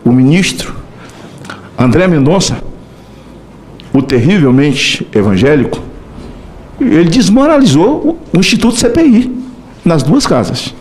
o ministro André Mendonça, o terrivelmente evangélico, ele desmoralizou o Instituto CPI nas duas casas.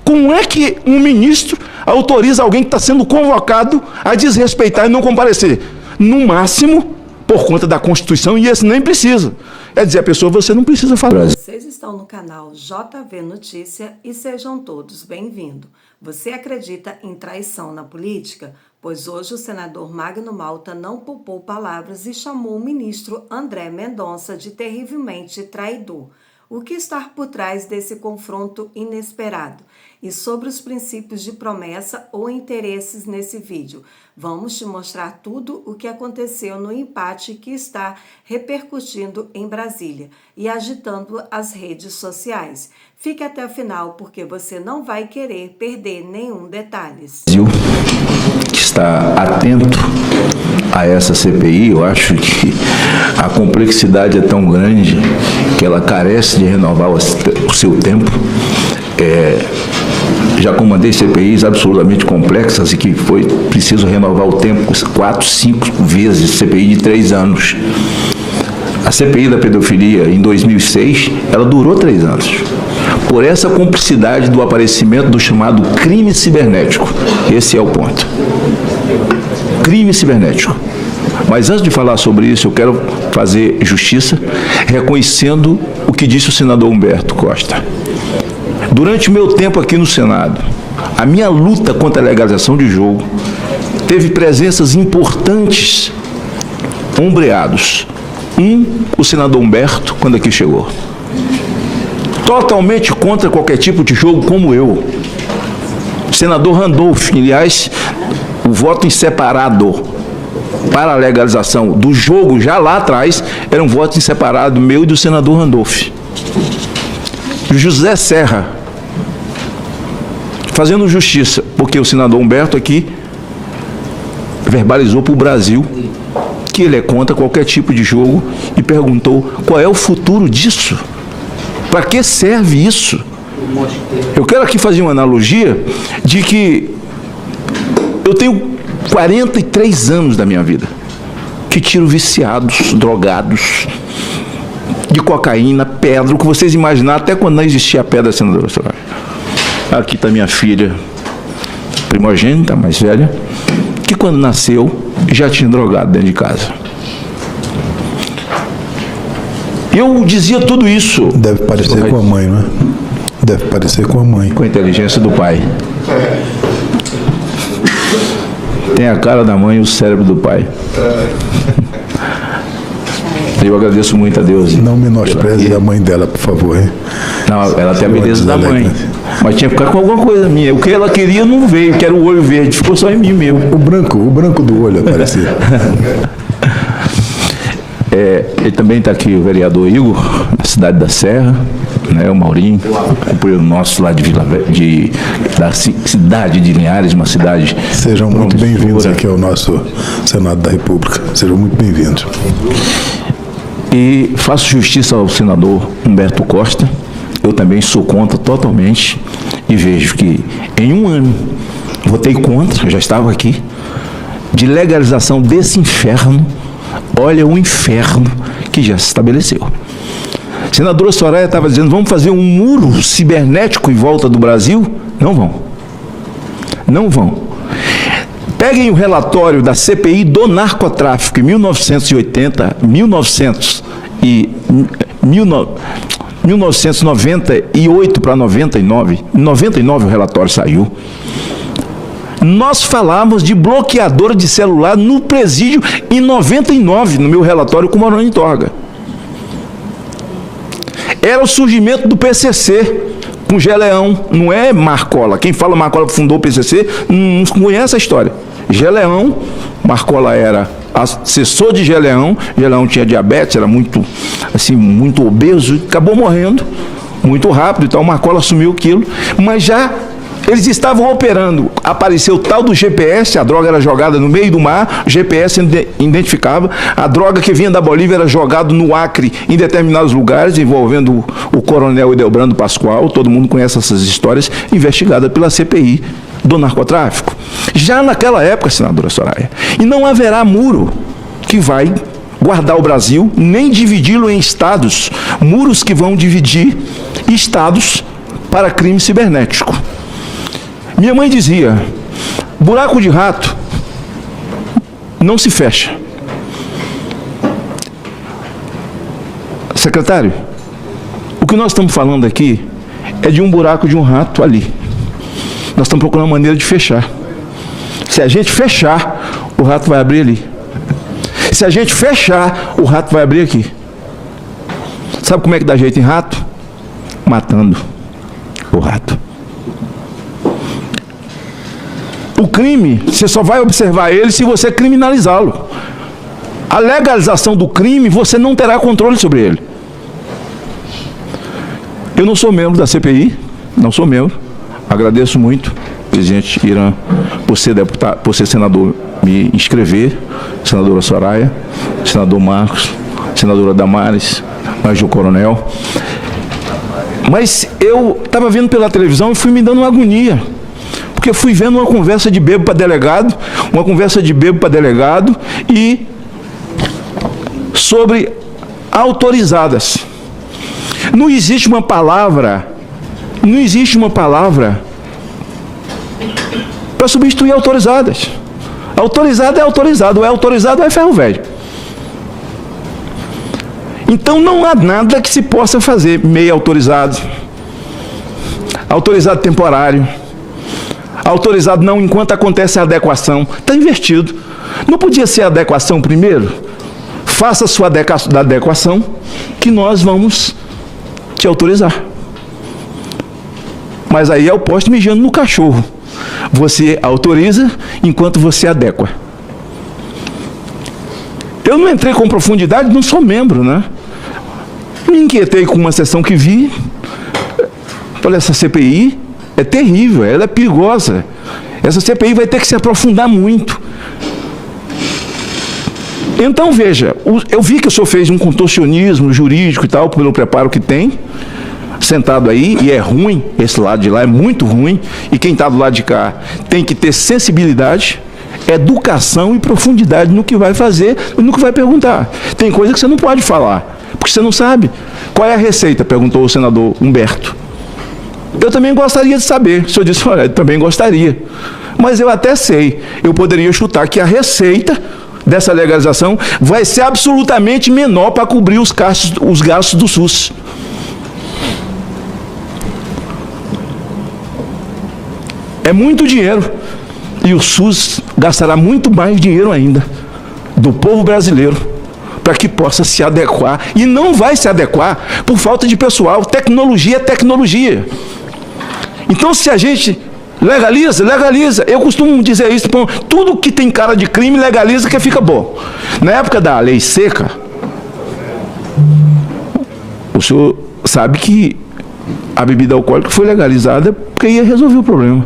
Como é que um ministro autoriza alguém que está sendo convocado a desrespeitar e não comparecer? No máximo, por conta da Constituição, e esse nem precisa. É dizer, a pessoa, você não precisa falar. Vocês estão no canal JV Notícia e sejam todos bem-vindos. Você acredita em traição na política? Pois hoje o senador Magno Malta não poupou palavras e chamou o ministro André Mendonça de terrivelmente traidor. O que está por trás desse confronto inesperado? E sobre os princípios de promessa ou interesses nesse vídeo. Vamos te mostrar tudo o que aconteceu no empate que está repercutindo em Brasília e agitando as redes sociais. Fique até o final porque você não vai querer perder nenhum detalhe. Que está atento a essa CPI, eu acho que a complexidade é tão grande que ela carece de renovar o seu tempo. Já comandei CPIs absolutamente complexas e que foi preciso renovar o tempo 4, 5 vezes, CPI de 3 anos. A CPI da pedofilia, em 2006, ela durou 3 anos. Por essa cumplicidade do aparecimento do chamado crime cibernético. Esse é o ponto. Crime cibernético. Mas antes de falar sobre isso, eu quero fazer justiça, reconhecendo o que disse o senador Humberto Costa. Durante o meu tempo aqui no Senado, a minha luta contra a legalização de jogo teve presenças importantes, ombreados. O senador Humberto, quando aqui chegou. Totalmente contra qualquer tipo de jogo, como eu. Senador Randolph, aliás, o voto em separado para a legalização do jogo já lá atrás era um voto em separado meu e do senador Randolph. José Serra, fazendo justiça, porque o senador Humberto aqui verbalizou para o Brasil que ele é contra qualquer tipo de jogo e perguntou qual é o futuro disso. Para que serve isso? Eu quero aqui fazer uma analogia de que eu tenho 43 anos da minha vida que tiro viciados, drogados, de cocaína, pedra, o que vocês imaginaram, até quando não existia a pedra, senadora. Aqui está minha filha primogênita, mais velha, que quando nasceu já tinha drogado dentro de casa. Eu dizia tudo isso. Deve parecer com a mãe, não é? Deve parecer com a mãe. Com a inteligência do pai. Tem a cara da mãe e o cérebro do pai. Eu agradeço muito a Deus. Não menospreze a mãe dela, por favor, hein? Não, ela tem a beleza da mãe. Mas tinha que ficar com alguma coisa minha. O que ela queria não veio, que era o olho verde, ficou só em mim mesmo. O branco do olho apareceu. Ele também está aqui, o vereador Igor, da cidade da Serra, né, o Maurinho, companheiro nosso lá da cidade de Linhares, uma cidade... Sejam muito bem-vindos aqui ao nosso Senado da República. Sejam muito bem-vindos. E faço justiça ao senador Humberto Costa. Eu também sou contra totalmente e vejo que em um ano votei contra, já estava aqui, de legalização desse inferno. Olha o inferno que já se estabeleceu. A senadora Soraya estava dizendo, vamos fazer um muro cibernético em volta do Brasil? Não vão. Não vão. Peguem o relatório da CPI do narcotráfico em 1998 para 99. Em 99 o relatório saiu. Nós falamos de bloqueador de celular no presídio em 99, no meu relatório com o Maroni Torga. Era o surgimento do PCC com Geleão, não é Marcola. Quem fala Marcola fundou o PCC não conhece a história. Geleão, Marcola era assessor de Geleão, Geleão tinha diabetes, era muito obeso, acabou morrendo muito rápido, então Marcola assumiu aquilo, mas já eles estavam operando. Apareceu o tal do GPS, a droga era jogada no meio do mar, o GPS identificava, a droga que vinha da Bolívia era jogada no Acre, em determinados lugares, envolvendo o coronel Edelbrando Pascoal, todo mundo conhece essas histórias, investigada pela CPI do narcotráfico? Já naquela época, senadora Soraya. E não haverá muro que vai guardar o Brasil, nem dividi-lo em estados, muros que vão dividir estados para crime cibernético. Minha mãe dizia, buraco de rato não se fecha. Secretário, o que nós estamos falando aqui é de um buraco de um rato ali. Nós estamos procurando uma maneira de fechar. Se a gente fechar, o rato vai abrir ali. Se a gente fechar, o rato vai abrir aqui. Sabe como é que dá jeito em rato? Matando o rato. O crime, você só vai observar ele se você criminalizá-lo. A legalização do crime, você não terá controle sobre ele. Eu não sou membro da CPI, não sou membro. Agradeço muito, presidente Irã, por ser deputado, por ser senador, me inscrever, senadora Soraya, senador Marcos, senadora Damares, Major Coronel. Mas eu estava vendo pela televisão e fui me dando uma agonia, porque eu fui vendo uma conversa de bêbado para delegado, e sobre autorizadas. Não existe uma palavra para substituir autorizadas. Autorizado é autorizado, é ferro velho. Então não há nada que se possa fazer meio autorizado, autorizado temporário, autorizado não enquanto acontece a adequação. Está invertido. Não podia ser a adequação primeiro? Faça a sua adequação que nós vamos te autorizar. Mas aí é o poste mijando no cachorro. Você autoriza enquanto você adequa. Eu não entrei com profundidade, não sou membro, né? Me inquietei com uma sessão que vi. Falei, essa CPI é terrível, ela é perigosa. Essa CPI vai ter que se aprofundar muito. Então, veja, eu vi que o senhor fez um contorcionismo jurídico e tal, pelo preparo que tem, sentado aí, e é ruim, esse lado de lá é muito ruim, e quem está do lado de cá tem que ter sensibilidade, educação e profundidade no que vai fazer e no que vai perguntar. Tem coisa que você não pode falar, porque você não sabe. Qual é a receita? Perguntou o senador Humberto. Eu também gostaria de saber. O senhor disse, olha, eu também gostaria. Mas eu até sei, eu poderia chutar que a receita dessa legalização vai ser absolutamente menor para cobrir os gastos do SUS. É muito dinheiro. E o SUS gastará muito mais dinheiro ainda do povo brasileiro para que possa se adequar. E não vai se adequar por falta de pessoal. Tecnologia é tecnologia. Então, se a gente legaliza, legaliza. Eu costumo dizer isso, tudo que tem cara de crime, legaliza que fica bom. Na época da lei seca, o senhor sabe que a bebida alcoólica foi legalizada porque ia resolver o problema.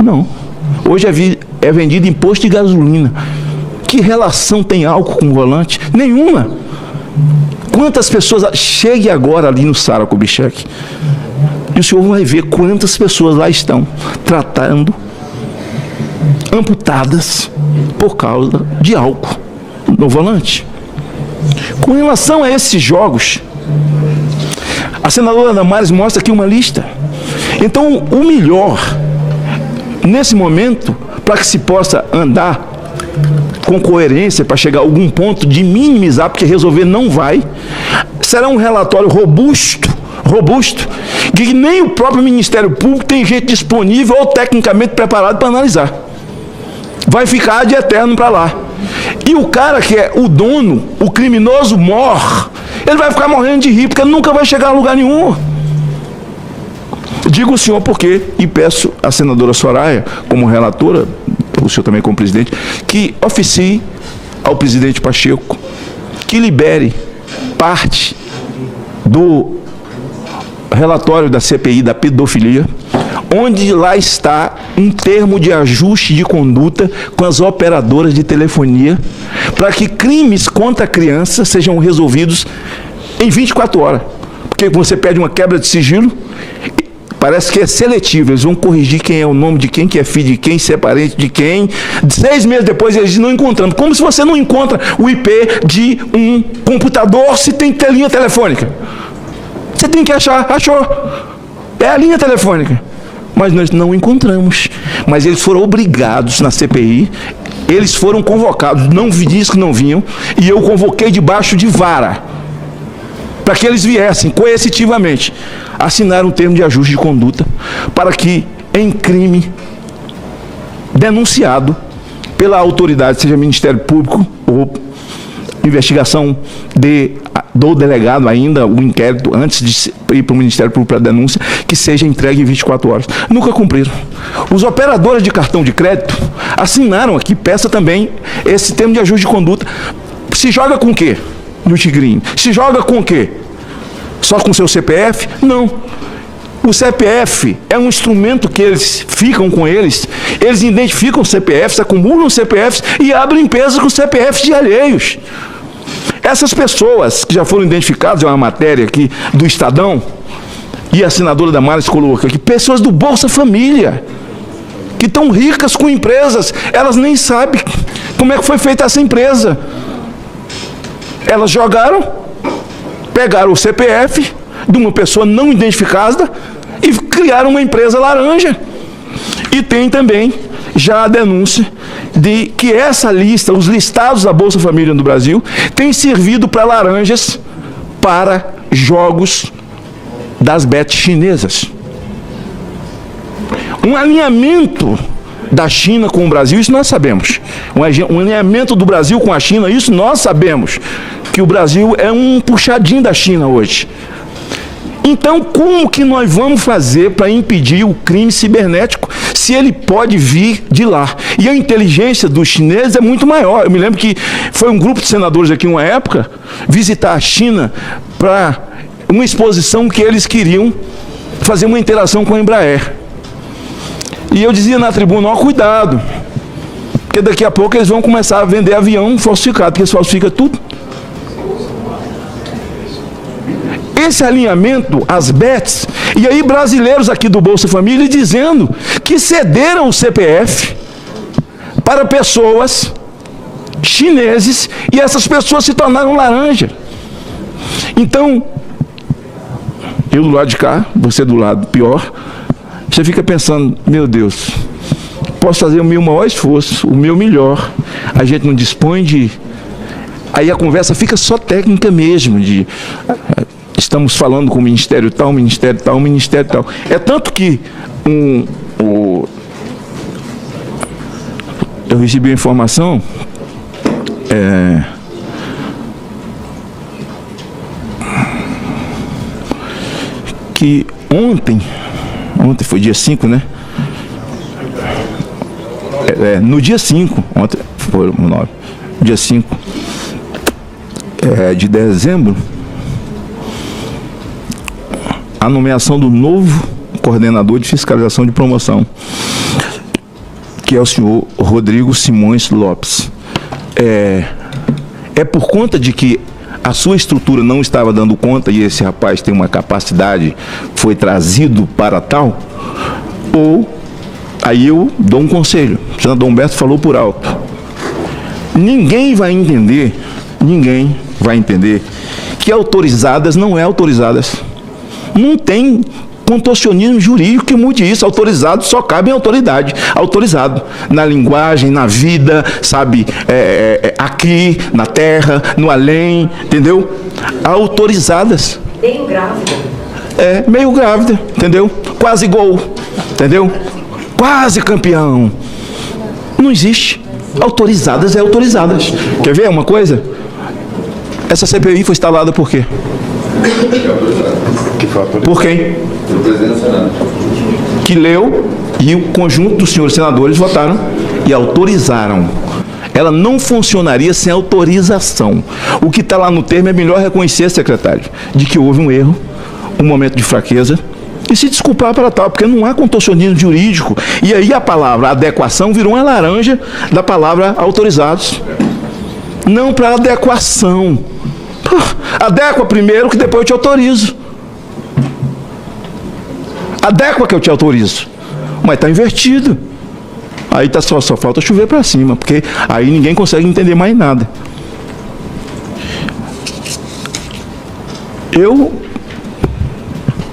Não. Hoje é vendido em posto de gasolina. Que relação tem álcool com o volante? Nenhuma. Quantas pessoas... Chegue agora ali no Sara Kubitschek e o senhor vai ver quantas pessoas lá estão tratando, amputadas por causa de álcool no volante. Com relação a esses jogos, a senadora Damares mostra aqui uma lista. Então, o melhor, nesse momento, para que se possa andar com coerência, para chegar a algum ponto de minimizar, porque resolver não vai, será um relatório robusto, que nem o próprio Ministério Público tem gente disponível ou tecnicamente preparado para analisar. Vai ficar de eterno para lá. E o cara que é o dono, o criminoso, morre. Ele vai ficar morrendo de rir, porque nunca vai chegar a lugar nenhum. Digo o senhor porque, e peço à senadora Soraya, como relatora, o senhor também como presidente, que oficie ao presidente Pacheco que libere parte do relatório da CPI da pedofilia, onde lá está um termo de ajuste de conduta com as operadoras de telefonia, para que crimes contra a criança sejam resolvidos em 24 horas. Porque você pede uma quebra de sigilo, Parece que é seletivo, eles vão corrigir quem é o nome de quem, que é filho de quem, se é parente de quem. 6 meses depois eles não encontrando. Como se você não encontra o IP de um computador se tem que ter linha telefônica. Você tem que achar, achou. É a linha telefônica. Mas nós não encontramos. Mas eles foram obrigados na CPI, eles foram convocados, não disse que não vinham, e eu convoquei debaixo de vara, para que eles viessem coercitivamente assinar um termo de ajuste de conduta, para que em crime denunciado pela autoridade, seja Ministério Público ou investigação do delegado ainda, o inquérito, antes de ir para o Ministério Público para a denúncia, que seja entregue em 24 horas. Nunca cumpriram. Os operadores de cartão de crédito assinaram aqui, peça também, esse termo de ajuste de conduta. Se joga com o quê? No Tigrinho. Se joga com o quê? Só com seu CPF? Não. O CPF é um instrumento que eles ficam com eles identificam CPFs, acumulam CPFs e abrem empresas com CPFs de alheios. Essas pessoas que já foram identificadas, é uma matéria aqui do Estadão, e a senadora Damares coloca aqui, pessoas do Bolsa Família, que estão ricas com empresas, elas nem sabem como é que foi feita essa empresa. Elas jogaram, pegaram o CPF de uma pessoa não identificada e criaram uma empresa laranja. E tem também já a denúncia de que essa lista, os listados da Bolsa Família no Brasil, tem servido para laranjas para jogos das bets chinesas. Um alinhamento da China com o Brasil, isso nós sabemos. Um alinhamento do Brasil com a China, isso nós sabemos. Que o Brasil é um puxadinho da China hoje. Então, como que nós vamos fazer para impedir o crime cibernético se ele pode vir de lá? E a inteligência dos chineses é muito maior. Eu me lembro que foi um grupo de senadores aqui, uma época, visitar a China para uma exposição que eles queriam fazer uma interação com a Embraer. E eu dizia na tribuna, ó, cuidado, porque daqui a pouco eles vão começar a vender avião falsificado, porque eles falsificam tudo. Esse alinhamento, as bets, e aí brasileiros aqui do Bolsa Família dizendo que cederam o CPF para pessoas chineses e essas pessoas se tornaram laranja. Então, eu do lado de cá, você do lado pior, você fica pensando, meu Deus, posso fazer o meu maior esforço, o meu melhor, a gente não dispõe de... Aí a conversa fica só técnica mesmo, de... Estamos falando com o Ministério tal, Ministério tal, Ministério tal. É tanto que eu recebi a informação que ontem foi dia 5, né? No dia 5, ontem foi o 9, dia 5 de dezembro, a nomeação do novo coordenador de fiscalização de promoção, que é o senhor Rodrigo Simões Lopes. É por conta de que a sua estrutura não estava dando conta e esse rapaz tem uma capacidade, foi trazido para tal, ou aí eu dou um conselho, o senador Humberto falou por alto, ninguém vai entender que autorizadas não é autorizadas. Não tem contorcionismo jurídico que mude isso. Autorizado só cabe em autoridade. Autorizado na linguagem, na vida, sabe, aqui, na terra, no além, entendeu? Autorizadas. Meio grávida. Meio grávida, entendeu? Quase gol, entendeu? Quase campeão. Não existe. Autorizadas é autorizadas. Quer ver uma coisa? Essa CPI foi instalada por quê? Por quem? Pelo presidente do Senado. Que leu e o conjunto dos senhores senadores votaram e autorizaram. Ela não funcionaria sem autorização. O que está lá no termo é melhor reconhecer, secretário, de que houve um erro, um momento de fraqueza, e se desculpar para tal, porque não há contorcionismo jurídico. E aí a palavra adequação virou uma laranja da palavra autorizados. Não para adequação. Adequa primeiro que depois eu te autorizo. Adequa que eu te autorizo. Mas está invertido. Aí só falta chover para cima, porque aí ninguém consegue entender mais nada. Eu,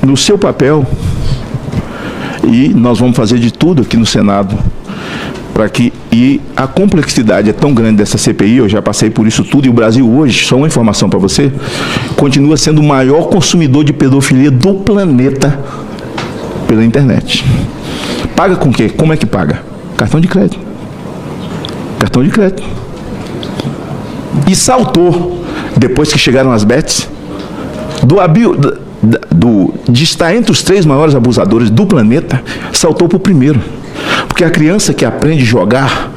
no seu papel, e nós vamos fazer de tudo aqui no Senado, para que, e a complexidade é tão grande dessa CPI, eu já passei por isso tudo, e o Brasil hoje, só uma informação para você, continua sendo o maior consumidor de pedofilia do planeta pela internet. Paga com o quê? Como é que paga? Cartão de crédito. Cartão de crédito. E saltou, depois que chegaram as bets, de estar entre os 3 maiores abusadores do planeta, saltou para o primeiro. Porque a criança que aprende a jogar,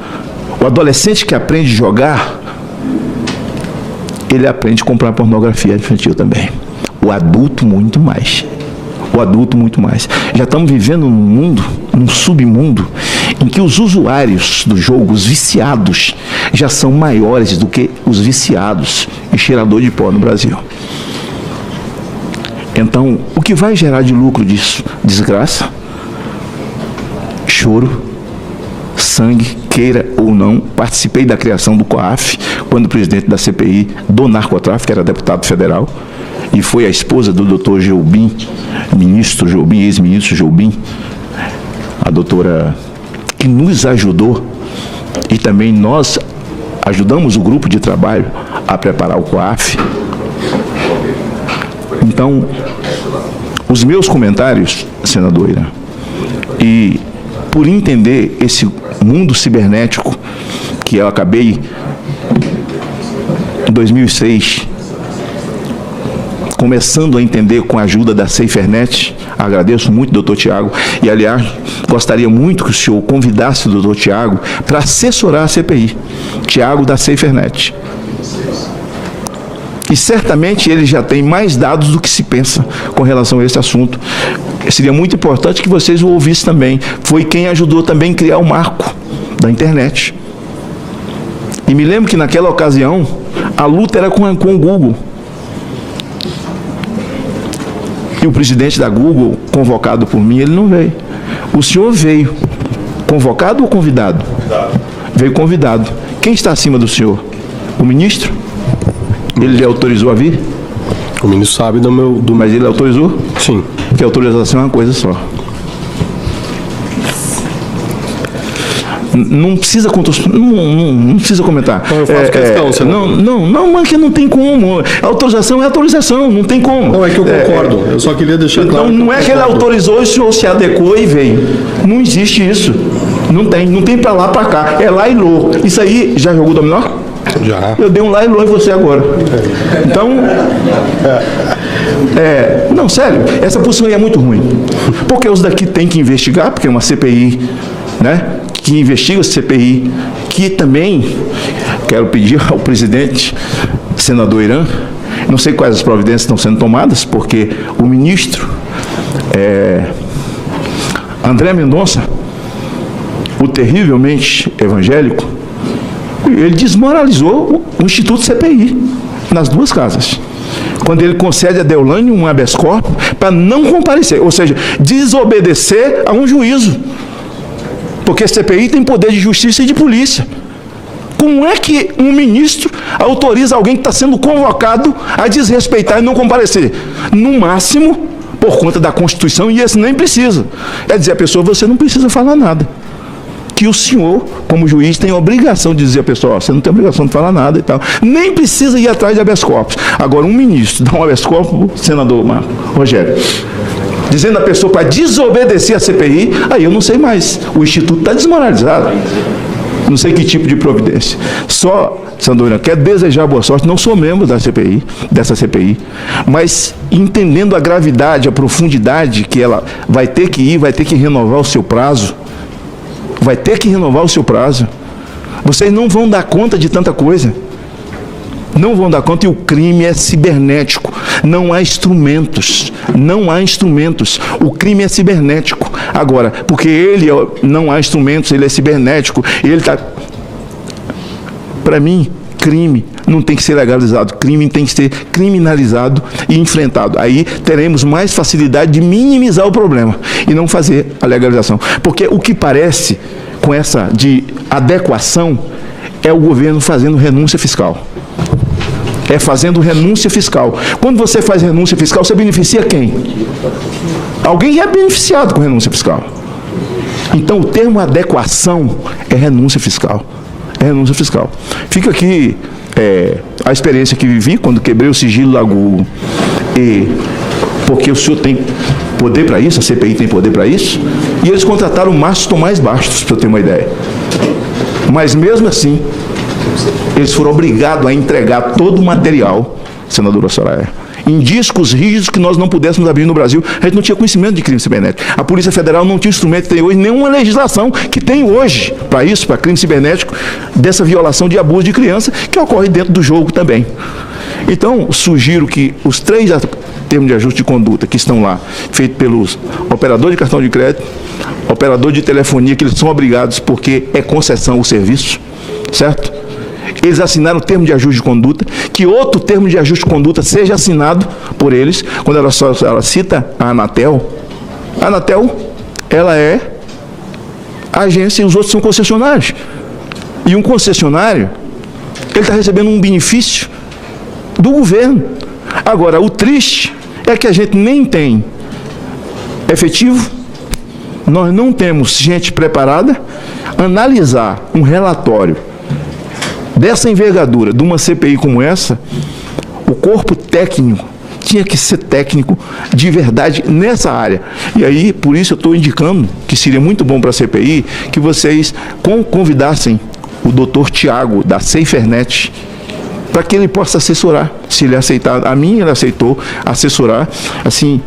o adolescente que aprende a jogar, ele aprende a comprar pornografia infantil também. O adulto muito mais. O adulto muito mais. Já estamos vivendo num mundo, num submundo, em que os usuários do jogo, os viciados, já são maiores do que os viciados em cheirador de pó no Brasil. Então, o que vai gerar de lucro disso? Desgraça, choro, sangue, queira ou não. Participei da criação do COAF, quando o presidente da CPI do narcotráfico era deputado federal, e foi a esposa do doutor Jobim, ministro Jobim, ex-ministro Jobim, a doutora que nos ajudou, e também nós ajudamos o grupo de trabalho a preparar o COAF. Então, os meus comentários, senadora, e por entender esse mundo cibernético que eu acabei em 2006 começando a entender com a ajuda da SaferNet, agradeço muito, doutor Tiago, e aliás, gostaria muito que o senhor convidasse o doutor Tiago para assessorar a CPI, Tiago da SaferNet. E certamente ele já tem mais dados do que se pensa com relação a esse assunto. Seria muito importante que vocês o ouvissem também. Foi quem ajudou também a criar o marco da internet. E me lembro que naquela ocasião, a luta era com o Google. E o presidente da Google, convocado por mim, ele não veio. O senhor veio. Convocado ou convidado? Convidado. Veio convidado. Quem está acima do senhor? O ministro? Ele lhe autorizou a vir? O ministro sabe do meu... Mas ele autorizou? Sim. Porque a autorização é uma coisa só. Não precisa não precisa comentar. Então eu faço questão, você não, mas que não tem como. A autorização é autorização, não tem como. Não, é que eu concordo. Eu só queria deixar claro. Então não é que ele autorizou e o senhor se adequou e veio. Não existe isso. Não tem pra lá, pra cá. É lá e lô. Isso aí, já jogou dominó? Já. Eu dei um lá e lô em você agora. Então, não, sério, essa posição aí é muito ruim. Porque os daqui tem que investigar, porque é uma CPI, né? Que investiga a CPI, que também quero pedir ao presidente, senador Irã, não sei quais as providências estão sendo tomadas, porque o ministro André Mendonça, o terrivelmente evangélico, ele desmoralizou o Instituto CPI nas duas casas. Quando ele concede a Deolane um habeas corpus para não comparecer, ou seja, desobedecer a um juízo. Porque a CPI tem poder de justiça e de polícia. Como é que um ministro autoriza alguém que está sendo convocado a desrespeitar e não comparecer? No máximo, por conta da Constituição, e esse nem precisa. É dizer à pessoa, você não precisa falar nada. Que o senhor, como juiz, tem a obrigação de dizer à pessoa, você não tem obrigação de falar nada e tal. Nem precisa ir atrás de habeas corpus. Agora, um ministro dá um habeas corpus, senador Rogério, dizendo à pessoa para desobedecer a CPI, aí eu não sei mais. O Instituto está desmoralizado. Não sei que tipo de providência. Só, Sandorina, quero desejar boa sorte. Não sou membro da CPI, dessa CPI, mas entendendo a gravidade, a profundidade que ela vai ter que ir, vai ter que renovar o seu prazo. Vai ter que renovar o seu prazo. Vocês não vão dar conta de tanta coisa. Não vão dar conta, e o crime é cibernético. Não há instrumentos. Não há instrumentos. O crime é cibernético. Agora, porque ele não há instrumentos, ele é cibernético. Ele está... Para mim, crime não tem que ser legalizado, crime tem que ser criminalizado e enfrentado. Aí teremos mais facilidade de minimizar o problema e não fazer a legalização. Porque o que parece com essa de adequação é o governo fazendo renúncia fiscal. É fazendo renúncia fiscal. Quando você faz renúncia fiscal, você beneficia quem? Alguém é beneficiado com renúncia fiscal. Então, o termo adequação é renúncia fiscal. É renúncia fiscal. Fica aqui a experiência que vivi quando quebrei o sigilo da Google. E porque o senhor tem poder para isso, a CPI tem poder para isso, e eles contrataram o Márcio Tomás Bastos, para eu ter uma ideia. Mas mesmo assim, eles foram obrigados a entregar todo o material, senadora Soraya, em discos rígidos que nós não pudéssemos abrir no Brasil. A gente não tinha conhecimento de crime cibernético. A Polícia Federal não tinha instrumento que tem hoje, nenhuma legislação que tem hoje para isso, para crime cibernético, dessa violação de abuso de criança, que ocorre dentro do jogo também. Então, sugiro que os 3 termos de ajuste de conduta que estão lá, feitos pelos operadores de cartão de crédito, operador de telefonia, que eles são obrigados porque é concessão o serviço, certo? Eles assinaram o termo de ajuste de conduta, que outro termo de ajuste de conduta seja assinado por eles. Quando ela cita a Anatel, ela é a agência e os outros são concessionários. E um concessionário, ele está recebendo um benefício do governo. Agora, o triste é que a gente nem tem efetivo, nós não temos gente preparada. Analisar um relatório dessa envergadura, de uma CPI como essa, o corpo técnico tinha que ser técnico de verdade nessa área. E aí, por isso eu estou indicando que seria muito bom para a CPI que vocês convidassem o doutor Tiago, da SaferNet, para que ele possa assessorar. Se ele aceitar, a mim ele aceitou assessorar, assim,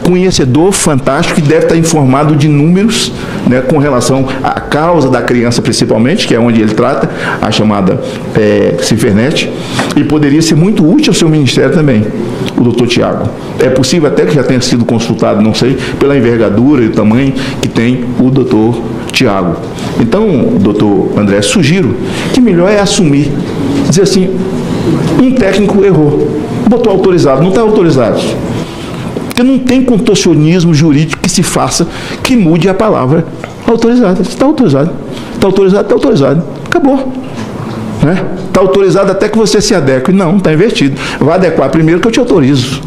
conhecedor fantástico, que deve estar informado de números, né, com relação à causa da criança, principalmente, que é onde ele trata, a chamada SaferNet, e poderia ser muito útil ao seu ministério também, o doutor Tiago. É possível até que já tenha sido consultado, não sei, pela envergadura e o tamanho que tem o doutor Tiago. Então, doutor André, sugiro que melhor é assumir, dizer assim, um técnico errou, botou autorizado, não está autorizado. Porque não tem contorcionismo jurídico que se faça que mude a palavra autorizada. Está autorizado. Está autorizado, está autorizado. Acabou. Né? Está autorizado até que você se adeque. Não, está invertido. Vai adequar primeiro que eu te autorizo.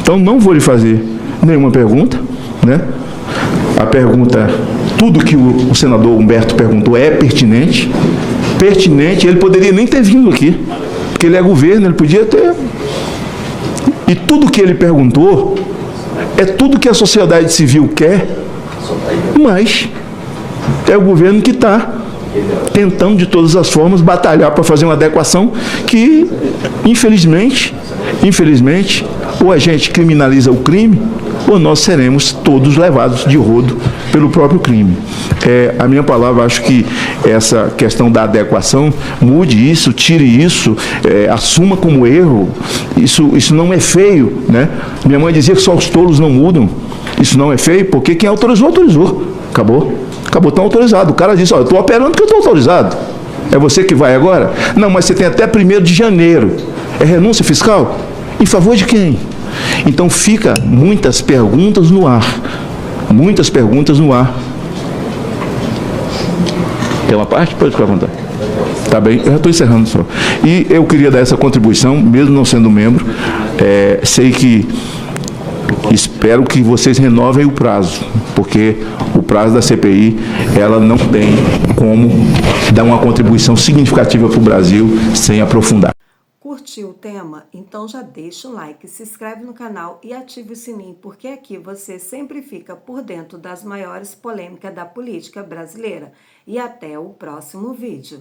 Então não vou lhe fazer nenhuma pergunta. Né? A pergunta, tudo que o senador Humberto perguntou é pertinente. Pertinente, ele poderia nem ter vindo aqui. Porque ele é governo, ele podia ter... E tudo que ele perguntou é tudo que a sociedade civil quer, mas é o governo que está tentando de todas as formas batalhar para fazer uma adequação que, infelizmente, ou a gente criminaliza o crime, ou nós seremos todos levados de rodo pelo próprio crime. A minha palavra, acho que essa questão da adequação, mude isso, tire isso, assuma como erro, isso não é feio, né? Minha mãe dizia que só os tolos não mudam, isso não é feio, porque quem autorizou, autorizou, acabou, está autorizado. O cara disse, eu estou operando porque eu estou autorizado, é você que vai agora? Não, mas você tem até 1º de janeiro, é renúncia fiscal? Em favor de quem? Então fica muitas perguntas no ar, muitas perguntas no ar. Tem uma parte? Pode ficar à vontade. Tá bem, eu já estou encerrando só. E eu queria dar essa contribuição, mesmo não sendo membro, sei que, espero que vocês renovem o prazo, porque o prazo da CPI, ela não tem como dar uma contribuição significativa para o Brasil sem aprofundar. Curtiu o tema? Então já deixa um like, se inscreve no canal e ative o sininho, porque aqui você sempre fica por dentro das maiores polêmicas da política brasileira. E até o próximo vídeo.